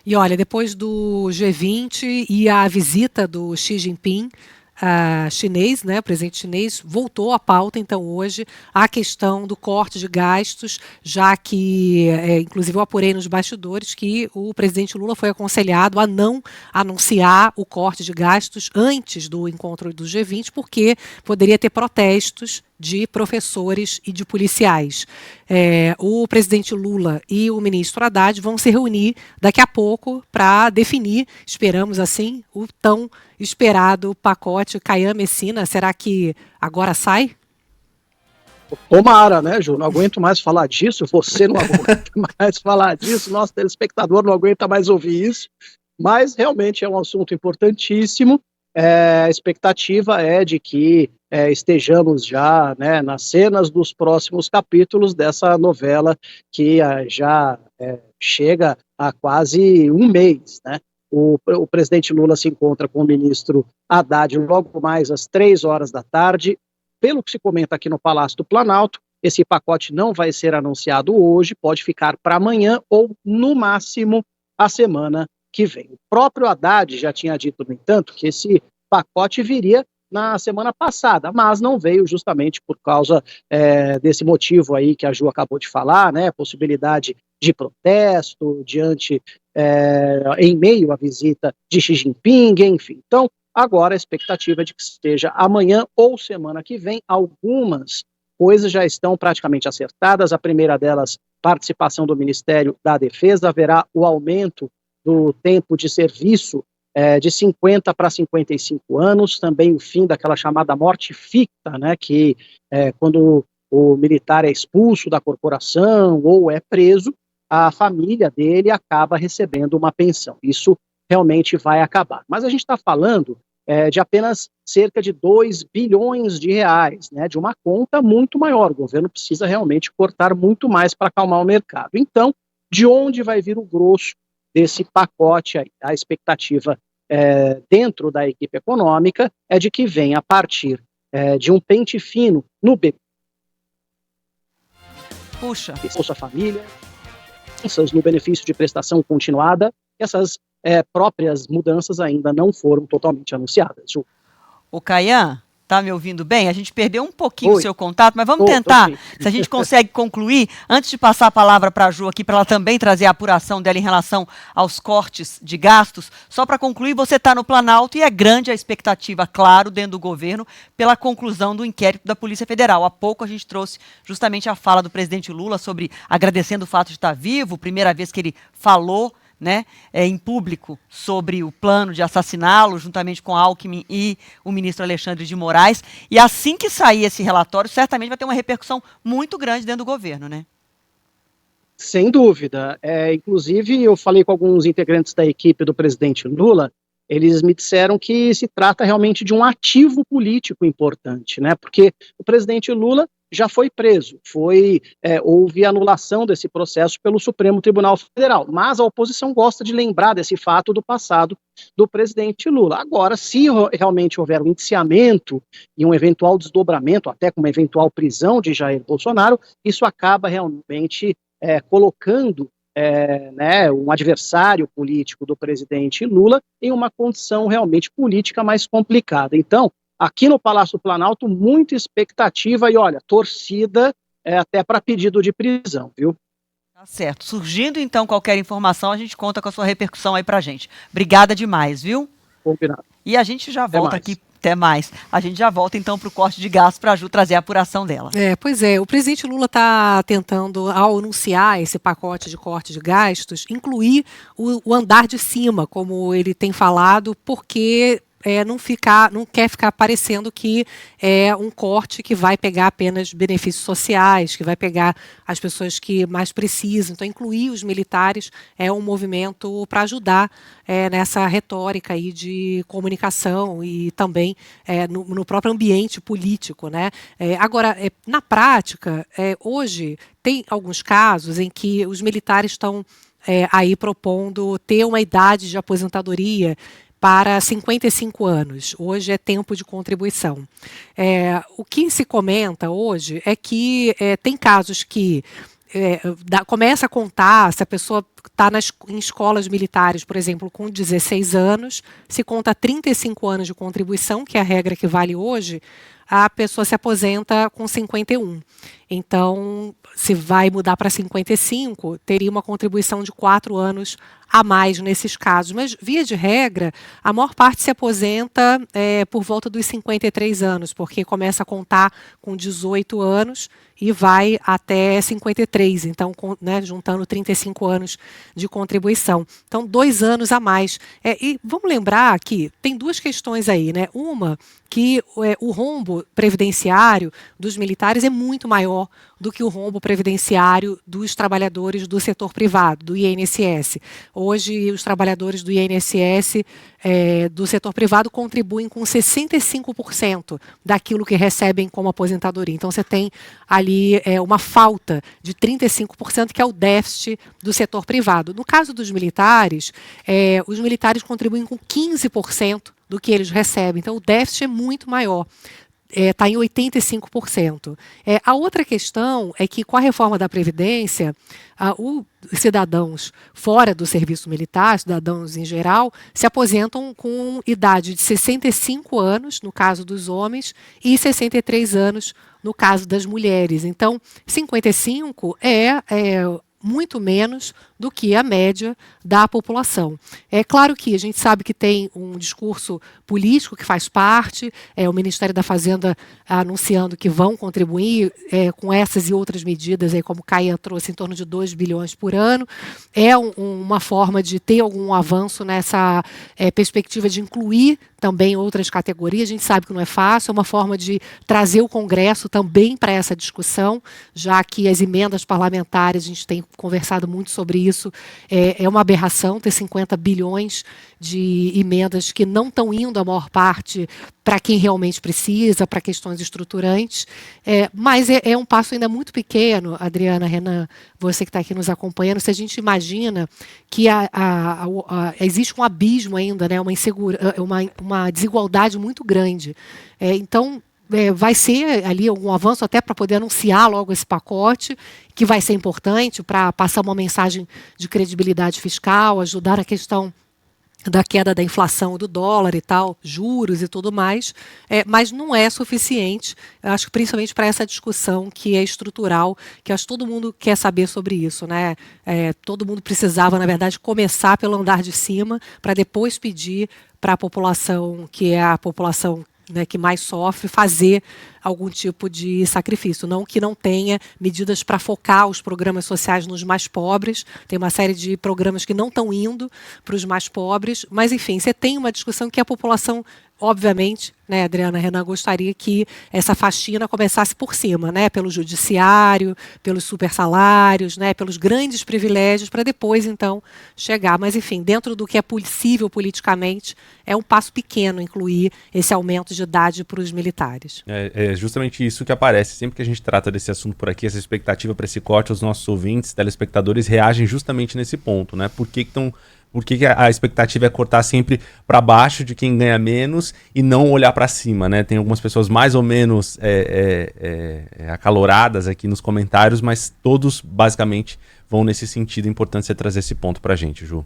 E olha, depois do G20 e a visita do Xi Jinping, chinês, né, o presidente chinês, voltou à pauta, então, hoje, a questão do corte de gastos, já que, inclusive, eu apurei nos bastidores que o presidente Lula foi aconselhado a não anunciar o corte de gastos antes do encontro do G20, porque poderia ter protestos de professores e de policiais. O presidente Lula e o ministro Haddad vão se reunir daqui a pouco para definir, esperamos assim, o tão esperado pacote Caian-Messina. Será que agora sai? Tomara, né, Ju? Não aguento mais falar disso, você não aguenta mais falar disso, nosso telespectador não aguenta mais ouvir isso, mas realmente é um assunto importantíssimo. A expectativa é de que estejamos já, né, nas cenas dos próximos capítulos dessa novela que já chega a quase um mês, né? O presidente Lula se encontra com o ministro Haddad logo mais às 3 horas da tarde. Pelo que se comenta aqui no Palácio do Planalto, esse pacote não vai ser anunciado hoje, pode ficar para amanhã ou, no máximo, a semana que vem. O próprio Haddad já tinha dito, no entanto, que esse pacote viria na semana passada, mas não veio justamente por causa desse motivo aí que a Ju acabou de falar, né, possibilidade de protesto em meio à visita de Xi Jinping, enfim. Então, agora a expectativa é de que seja amanhã ou semana que vem. Algumas coisas já estão praticamente acertadas. A primeira delas, participação do Ministério da Defesa, haverá o aumento do tempo de serviço de 50 para 55 anos, também o fim daquela chamada morte ficta, né, que quando o militar é expulso da corporação ou é preso, a família dele acaba recebendo uma pensão. Isso realmente vai acabar. Mas a gente está falando de apenas cerca de 2 bilhões de reais, né, de uma conta muito maior. O governo precisa realmente cortar muito mais para acalmar o mercado. Então, de onde vai vir o grosso desse pacote aí? A expectativa dentro da equipe econômica é de que venha a partir de um pente fino no BPC, Bolsa Família, no benefício de prestação continuada. Essas próprias mudanças ainda não foram totalmente anunciadas. Ju. O Caian, tá me ouvindo bem? A gente perdeu um pouquinho o seu contato, mas vamos tentar, se a gente consegue concluir, antes de passar a palavra para a Ju aqui, para ela também trazer a apuração dela em relação aos cortes de gastos. Só para concluir, você está no Planalto e é grande a expectativa, claro, dentro do governo, pela conclusão do inquérito da Polícia Federal. Há pouco a gente trouxe justamente a fala do presidente Lula sobre agradecendo o fato de estar vivo, primeira vez que ele falou, né, em público sobre o plano de assassiná-lo, juntamente com Alckmin e o ministro Alexandre de Moraes. E assim que sair esse relatório, certamente vai ter uma repercussão muito grande dentro do governo, né? Sem dúvida. Inclusive, eu falei com alguns integrantes da equipe do presidente Lula, eles me disseram que se trata realmente de um ativo político importante, né? Porque o presidente Lula já foi preso, houve anulação desse processo pelo Supremo Tribunal Federal, mas a oposição gosta de lembrar desse fato do passado do presidente Lula. Agora, se realmente houver um indiciamento e um eventual desdobramento, até com uma eventual prisão de Jair Bolsonaro, isso acaba realmente colocando um adversário político do presidente Lula em uma condição realmente política mais complicada. Então, aqui no Palácio do Planalto, muita expectativa e, olha, torcida até para pedido de prisão, viu? Tá certo. Surgindo, então, qualquer informação, a gente conta com a sua repercussão aí pra gente. Obrigada demais, viu? Combinado. E a gente já volta aqui. Até mais. A gente já volta, então, para o corte de gastos para a Ju trazer a apuração dela. Pois é. O presidente Lula está tentando, ao anunciar esse pacote de corte de gastos, incluir o andar de cima, como ele tem falado, porque não quer ficar parecendo que é um corte que vai pegar apenas benefícios sociais, que vai pegar as pessoas que mais precisam. Então, incluir os militares é um movimento para ajudar nessa retórica aí de comunicação e também no próprio ambiente político, né? Agora, na prática, hoje tem alguns casos em que os militares estão aí propondo ter uma idade de aposentadoria para 55 anos. Hoje é tempo de contribuição. O que se comenta hoje é que tem casos que começa a contar, se a pessoa está em escolas militares, por exemplo, com 16 anos, se conta 35 anos de contribuição, que é a regra que vale hoje, a pessoa se aposenta com 51. Então, se vai mudar para 55, teria uma contribuição de 4 anos a mais nesses casos. Mas, via de regra, a maior parte se aposenta por volta dos 53 anos, porque começa a contar com 18 anos e vai até 53, então, juntando 35 anos de contribuição. Então, 2 anos a mais. E vamos lembrar que tem duas questões aí, né? Uma, que o rombo previdenciário dos militares é muito maior do que o rombo previdenciário dos trabalhadores do setor privado, do INSS. Hoje, os trabalhadores do INSS do setor privado contribuem com 65% daquilo que recebem como aposentadoria. Então, você tem ali uma falta de 35%, que é o déficit do setor privado. No caso dos militares, os militares contribuem com 15% do que eles recebem. Então, o déficit é muito maior. Está em 85%. A outra questão é que, com a reforma da Previdência, os cidadãos fora do serviço militar, cidadãos em geral, se aposentam com idade de 65 anos, no caso dos homens, e 63 anos, no caso das mulheres. Então, 55 é muito menos do que a média da população. É claro que a gente sabe que tem um discurso político que faz parte, o Ministério da Fazenda anunciando que vão contribuir com essas e outras medidas, como Caia trouxe, em torno de 2 bilhões por ano. É uma forma de ter algum avanço nessa perspectiva de incluir também outras categorias. A gente sabe que não é fácil, é uma forma de trazer o Congresso também para essa discussão, já que as emendas parlamentares, a gente tem conversado muito sobre isso, é uma aberração ter 50 bilhões de emendas que não estão indo, a maior parte, para quem realmente precisa, para questões estruturantes, mas é um passo ainda muito pequeno, Adriana, Renan, você que está aqui nos acompanhando, se a gente imagina que existe um abismo ainda, né, uma desigualdade muito grande. Então, vai ser ali algum avanço até para poder anunciar logo esse pacote, que vai ser importante para passar uma mensagem de credibilidade fiscal, ajudar a questão da queda da inflação do dólar e tal, juros e tudo mais, mas não é suficiente, acho que principalmente para essa discussão que é estrutural, que acho que todo mundo quer saber sobre isso, né? Todo mundo precisava, na verdade, começar pelo andar de cima, para depois pedir para a população, que é a população que mais sofre, fazer algum tipo de sacrifício. Não que não tenha medidas para focar os programas sociais nos mais pobres, tem uma série de programas que não estão indo para os mais pobres, mas, enfim, você tem uma discussão que a população, obviamente, né, Adriana, Renan, gostaria que essa faxina começasse por cima, né, pelo judiciário, pelos supersalários, né, pelos grandes privilégios, para depois, então, chegar. Mas, enfim, dentro do que é possível politicamente, é um passo pequeno incluir esse aumento de idade para os militares. É justamente isso que aparece. Sempre que a gente trata desse assunto por aqui, essa expectativa para esse corte, os nossos ouvintes, telespectadores, reagem justamente nesse ponto, né? Por que a expectativa é cortar sempre para baixo de quem ganha menos e não olhar para cima, né? Tem algumas pessoas mais ou menos acaloradas aqui nos comentários, mas todos basicamente vão nesse sentido. É importante você trazer esse ponto para a gente, Ju.